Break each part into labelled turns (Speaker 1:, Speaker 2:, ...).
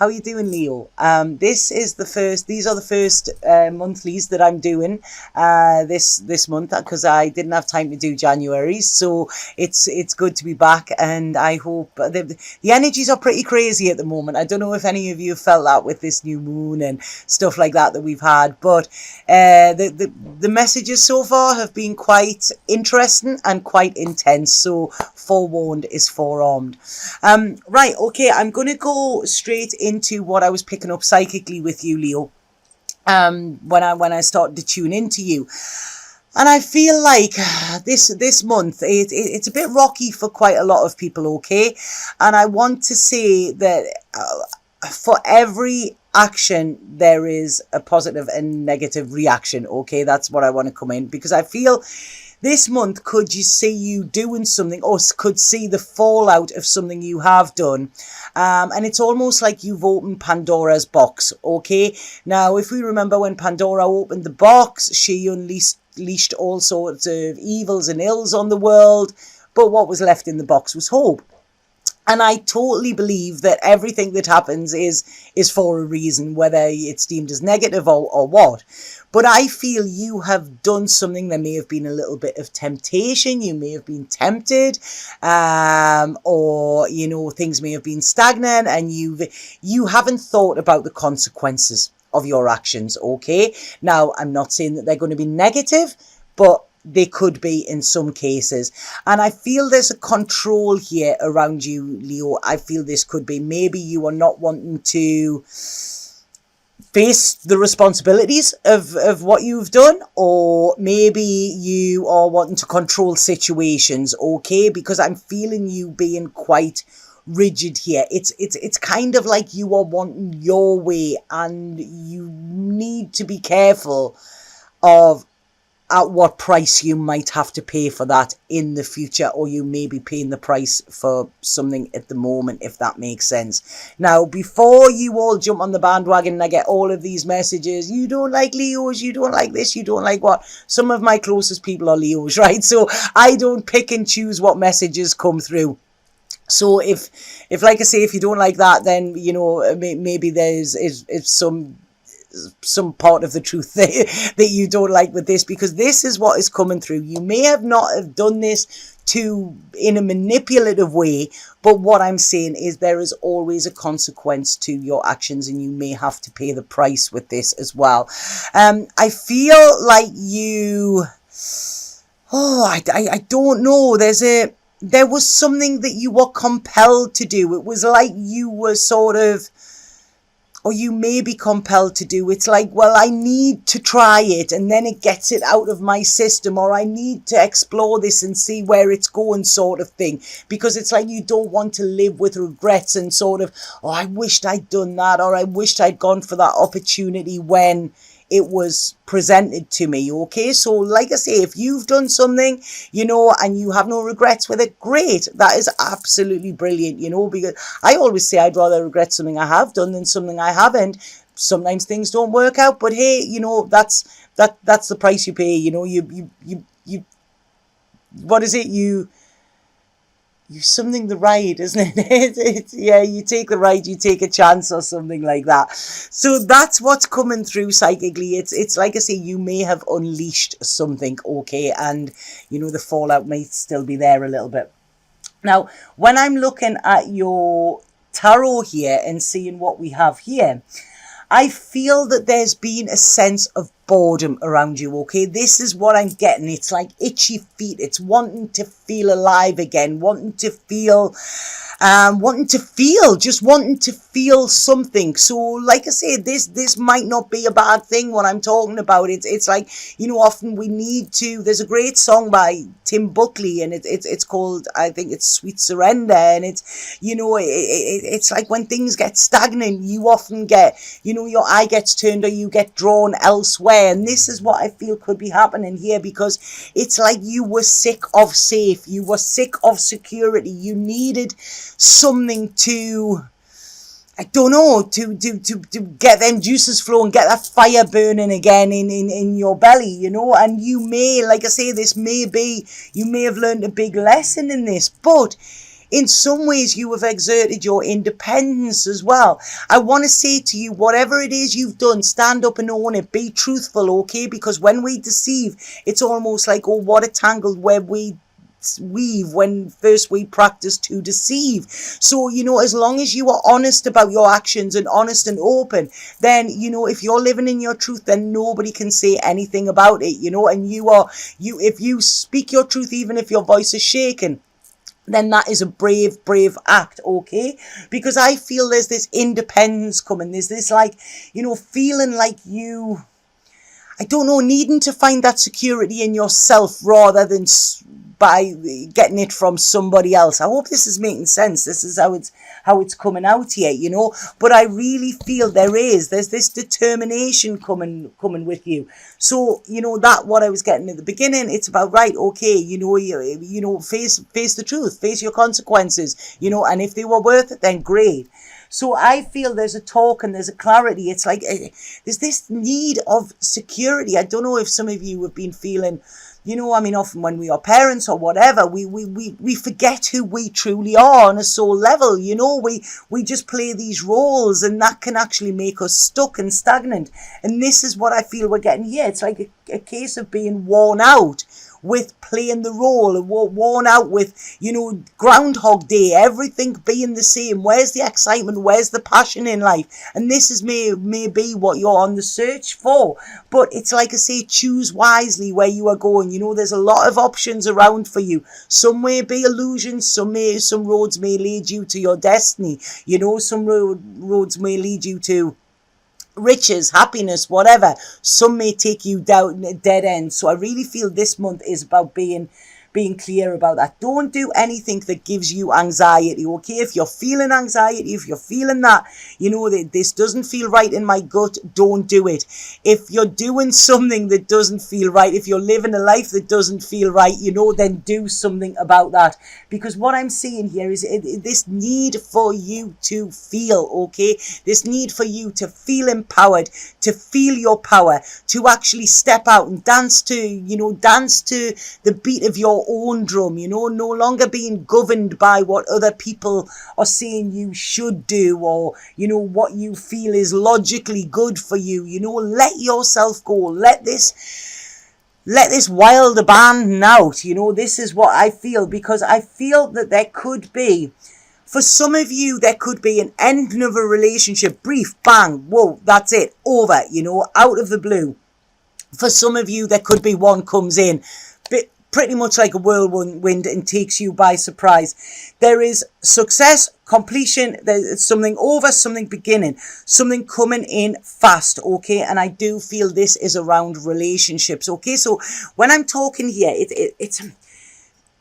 Speaker 1: How are you doing, Leo? These are the first monthlies that I'm doing this month because I didn't have time to do January. So it's good to be back, and I hope the energies are pretty crazy at the moment. I don't know if any of you have felt that with this new moon and stuff like that we've had, but the messages so far have been quite interesting and quite intense. So forewarned is forearmed. Right, okay, I'm going to go straight into what I was picking up psychically with you, Leo, when I started to tune into you. And I feel like this month, it's a bit rocky for quite a lot of people, okay? And I want to say that for every action, there is a positive and negative reaction, okay? That's what I want to come in, because I feel this month could you see you doing something, or could see the fallout of something you have done. And it's almost like you've opened Pandora's box, okay? Now, if we remember when Pandora opened the box, she unleashed all sorts of evils and ills on the world. But what was left in the box was hope. And I totally believe that everything that happens is for a reason, whether it's deemed as negative or what. But I feel you have done something. There may have been a little bit of temptation. You may have been tempted, or, things may have been stagnant, and you haven't thought about the consequences of your actions, okay? Now, I'm not saying that they're going to be negative, but they could be in some cases. And I feel there's a control here around you, Leo. I feel this could be maybe you are not wanting to face the responsibilities of what you've done, or maybe you are wanting to control situations, okay? Because I'm feeling you being quite rigid here. It's kind of like you are wanting your way, and you need to be careful of at what price you might have to pay for that in the future, or you may be paying the price for something at the moment, if that makes sense. Now, before you all jump on the bandwagon and I get all of these messages, you don't like Leos, you don't like this, you don't like what, some of my closest people are Leos, right? So I don't pick and choose what messages come through. So if like I say, if you don't like that, then, maybe there's some part of the truth that you don't like with this, because this is what is coming through. You may have not have done this in a manipulative way, but what I'm saying is there is always a consequence to your actions, and you may have to pay the price with this as well. I feel like I don't know, there was something that you were compelled to do. It was like you were or you may be compelled to do. It's like, well, I need to try it, and then it gets it out of my system, or I need to explore this and see where it's going, sort of thing. Because it's like you don't want to live with regrets and sort of, oh, I wished I'd done that, or I wished I'd gone for that opportunity when it was presented to me, okay? So like I say, if you've done something, and you have no regrets with it, great. That is absolutely brilliant, because I always say I'd rather regret something I have done than something I haven't. Sometimes things don't work out, but hey, that's the price you pay. What is it? You something the ride, isn't it? Yeah, you take the ride, you take a chance, or something like that. So that's what's coming through psychically. It's like I say, you may have unleashed something, okay, and the fallout may still be there a little bit. Now, when I'm looking at your tarot here and seeing what we have here, I feel that there's been a sense of boredom around you, okay? This is what I'm getting. It's like itchy feet. It's wanting to feel alive again, wanting to feel something. So like I say, this might not be a bad thing what I'm talking about. It's like, often we need to, there's a great song by Tim Buckley, and it's called, I think it's Sweet Surrender, and it's, it's like when things get stagnant, you often get, your eye gets turned, or you get drawn elsewhere. And this is what I feel could be happening here, because it's like you were sick of safe, you were sick of security, you needed something to, I don't know, to get them juices flowing, get that fire burning again in your belly, and you may, like I say, you may have learned a big lesson in this, but in some ways you have exerted your independence as well. I want to say to you, whatever it is you've done, stand up and own it. Be truthful, okay? Because when we deceive, it's almost like, oh, what a tangled web we weave when first we practice to deceive. So, as long as you are honest about your actions and honest and open, then, if you're living in your truth, then nobody can say anything about it, and if you speak your truth, even if your voice is shaken, then that is a brave act, okay? Because I feel there's this independence coming. There's this feeling like I don't know, needing to find that security in yourself rather than by getting it from somebody else. I hope this is making sense. This is how it's coming out here, But I really feel there's this determination coming with you. So, that what I was getting at the beginning, it's about, right, okay, face the truth, face your consequences, and if they were worth it, then great. So I feel there's a talk and there's a clarity. It's like there's this need of security. I don't know if some of you have been feeling, often when we are parents or whatever, we forget who we truly are on a soul level. We just play these roles, and that can actually make us stuck and stagnant. And this is what I feel we're getting here. It's like a case of being worn out with playing the role, and worn out with, Groundhog Day, everything being the same. Where's the excitement? Where's the passion in life? And this is maybe what you're on the search for. But it's like I say, choose wisely where you are going. There's a lot of options around for you. Some may be illusions. Some roads may lead you to your destiny. Some roads may lead you to riches, happiness, whatever. Some may take you down a dead end. So I really feel this month is about being clear about that. Don't do anything that gives you anxiety, okay? If you're feeling anxiety, if you're feeling that, that this doesn't feel right in my gut, don't do it. If you're doing something that doesn't feel right, if you're living a life that doesn't feel right, then do something about that. Because what I'm seeing here is this need for you to feel, okay? This need for you to feel empowered, to feel your power, to actually step out and dance to the beat of your own drum, no longer being governed by what other people are saying you should do, or what you feel is logically good for you. Let yourself go. Let this wild abandon out. This is what I feel, because I feel that there could be, for some of you, there could be an end of a relationship, brief, bang, whoa, that's it, over, out of the blue. For some of you, there could be one comes in, pretty much like a whirlwind, and takes you by surprise. There is success, completion, there's something over, something beginning, something coming in fast, okay? And I do feel this is around relationships, okay? So when I'm talking here,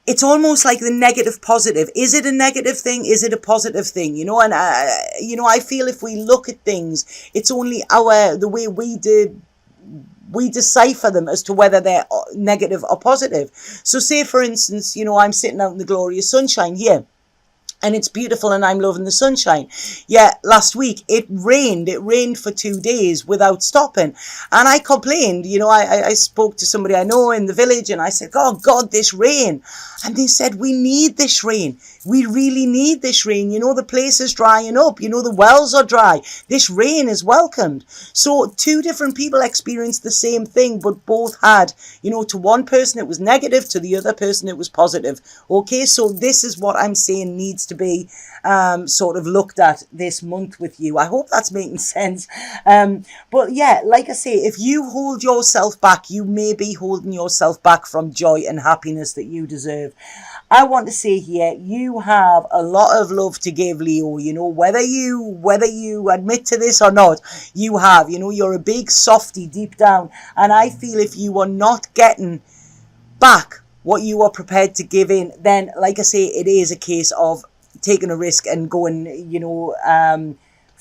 Speaker 1: it's almost like the negative positive. Is it a negative thing? Is it a positive thing? And I feel if we look at things, it's only the way we decipher them as to whether they're negative or positive. So say, for instance, I'm sitting out in the glorious sunshine here, and it's beautiful and I'm loving the sunshine. Yeah, last week it rained for 2 days without stopping, and I complained. I spoke to somebody I know in the village, and I said, oh God, this rain. And they said, we need this rain. We really need this rain. The place is drying up. The wells are dry. This rain is welcomed. So 2 different people experienced the same thing, but both had, to one person it was negative, to the other person it was positive. Okay, so this is what I'm saying needs to be sort of looked at this month with you. I hope that's making sense. But yeah, like I say, if you hold yourself back, you may be holding yourself back from joy and happiness that you deserve. I want to say here, you have a lot of love to give, Leo. Whether you admit to this or not, you have. You're a big softy deep down, and I feel if you are not getting back what you are prepared to give in, then, like I say, it is a case of taking a risk and going,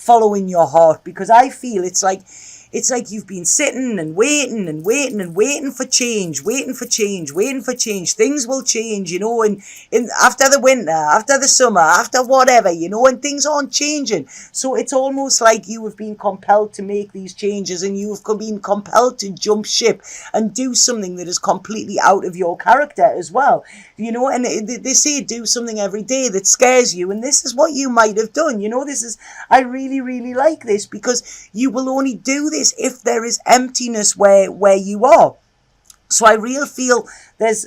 Speaker 1: following your heart, because I feel it's like you've been sitting and waiting and waiting and waiting for change, waiting for change, waiting for change. Things will change, you know, in after the winter, after the summer, after whatever, you know, and things aren't changing. So it's almost like you have been compelled to make these changes, and you've been compelled to jump ship and do something that is completely out of your character as well. You know, and they say do something every day that scares you, and this is what you might have done. You know, I really, really like this, because you will only do this if there is emptiness where you are. So I really feel that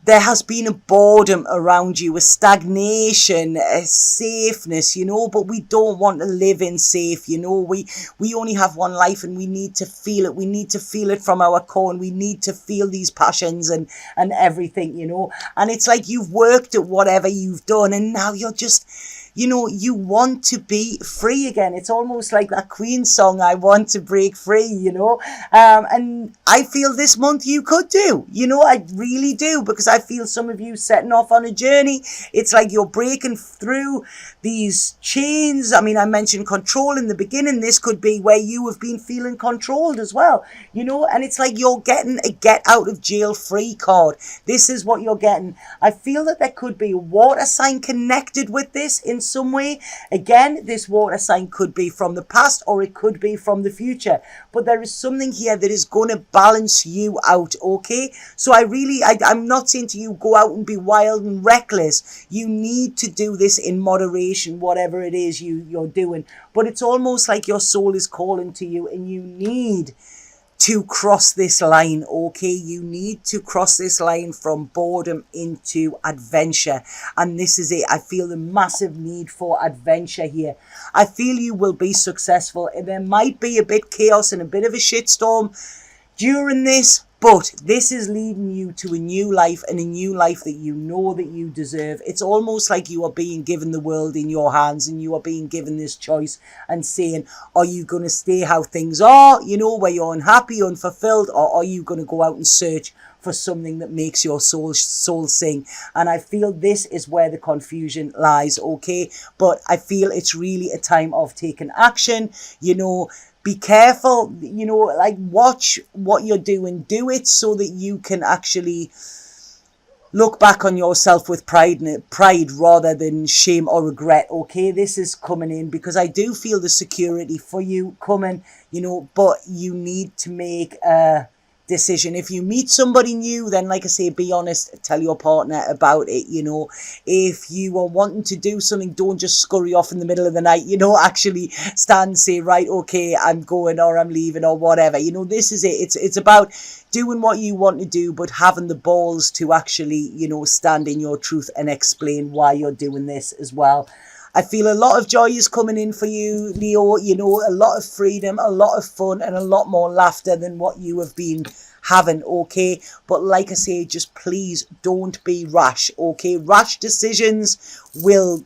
Speaker 1: there has been a boredom around you, a stagnation, a safeness, you know, but we don't want to live in safe, you know. We only have one life, and we need to feel it. We need to feel it from our core, and we need to feel these passions and everything, you know. And it's like you've worked at whatever you've done, and now you're just, you know, you want to be free again. It's almost like that Queen song, I Want to Break Free, you know. And I feel this month you could do, you know, I really do, because I feel some of you setting off on a journey. It's like you're breaking through these chains. I mean, I mentioned control in the beginning. This could be where you have been feeling controlled as well, you know, and it's like you're getting a get out of jail free card. This is what you're getting. I feel that there could be a water sign connected with this in some way. Again, this water sign could be from the past, or it could be from the future, but there is something here that is going to balance you out, okay? So I'm not saying to you go out and be wild and reckless. You need to do this in moderation, whatever it is you're doing, but it's almost like your soul is calling to you, and you need to cross this line, okay? You need to cross this line from boredom into adventure, and this is it. I feel the massive need for adventure here. I feel you will be successful, and there might be a bit chaos and a bit of a shitstorm during this, but this is leading you to a new life, and a new life that you know that you deserve. It's almost like you are being given the world in your hands, and you are being given this choice and saying, are you going to stay how things are, you know, where you're unhappy, unfulfilled, or are you going to go out and search for something that makes your soul sing? And I feel this is where the confusion lies, okay? But I feel it's really a time of taking action, you know. Be careful, you know, like watch what you're doing. Do it so that you can actually look back on yourself with pride rather than shame or regret, okay? This is coming in because I do feel the security for you coming, you know, but you need to make a decision. If you meet somebody new, then like I say, be honest, tell your partner about it, you know. If you are wanting to do something, don't just scurry off in the middle of the night, you know. Actually stand and say, right, okay, I'm going, or I'm leaving, or whatever, you know. This is it. It's about doing what you want to do, but having the balls to actually, you know, stand in your truth and explain why you're doing this as well. I feel a lot of joy is coming in for you, Leo, you know, a lot of freedom, a lot of fun, and a lot more laughter than what you have been having, okay? But like I say, just please don't be rash, okay? Rash decisions will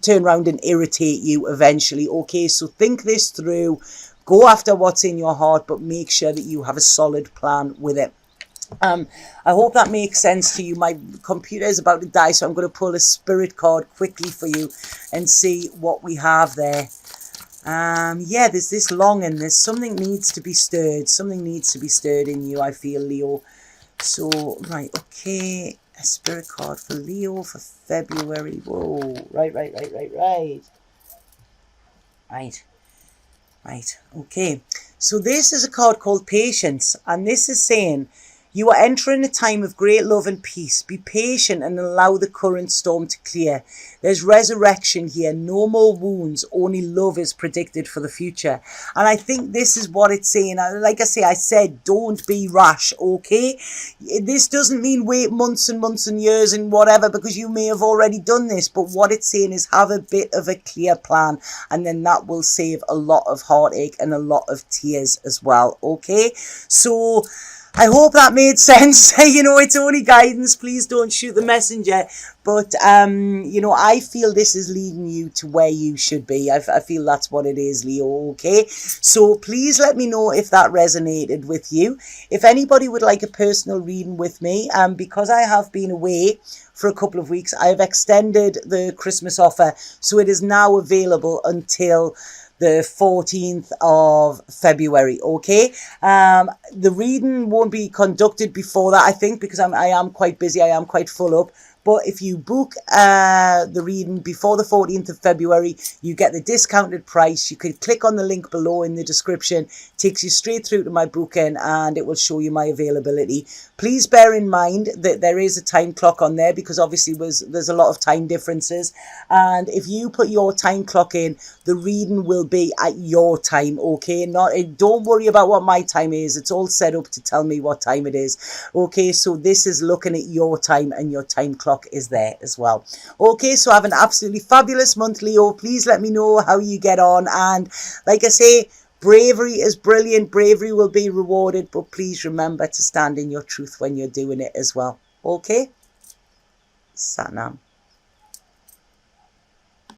Speaker 1: turn around and irritate you eventually, okay? So think this through, go after what's in your heart, but make sure that you have a solid plan with it. I hope that makes sense to you. My computer is about to die, so I'm going to pull a spirit card quickly for you and see what we have there. Yeah, there's this longing. There's something needs to be stirred. Something needs to be stirred in you, I feel, Leo. So, right, okay. A spirit card for Leo for February. Whoa, right. Right, okay. So this is a card called Patience, and this is saying, you are entering a time of great love and peace. Be patient and allow the current storm to clear. There's resurrection here. No more wounds. Only love is predicted for the future. And I think this is what it's saying. Like I said, don't be rash, okay? This doesn't mean wait months and months and years and whatever, because you may have already done this. But what it's saying is have a bit of a clear plan, and then that will save a lot of heartache and a lot of tears as well, okay? So I hope that made sense. You know, it's only guidance. Please don't shoot the messenger. But, you know, I feel this is leading you to where you should be. I feel that's what it is, Leo, okay? So please let me know if that resonated with you. If anybody would like a personal reading with me, because I have been away for a couple of weeks. I have extended the Christmas offer, so it is now available until the 14th of February. Okay, the reading won't be conducted before that, I think, because I am quite busy. I am quite full up. But if you book the reading before the 14th of February, you get the discounted price. You can click on the link below in the description. It takes you straight through to my booking and it will show you my availability. Please bear in mind that there is a time clock on there because obviously there's a lot of time differences. And if you put your time clock in, the reading will be at your time, okay? Don't worry about what my time is. It's all set up to tell me what time it is, okay? So this is looking at your time and your time clock is there as well. Okay, so have an absolutely fabulous month, Leo. Please let me know how you get on. And like I say, bravery is brilliant. Bravery will be rewarded. But please remember to stand in your truth when you're doing it as well. Okay? Satnam.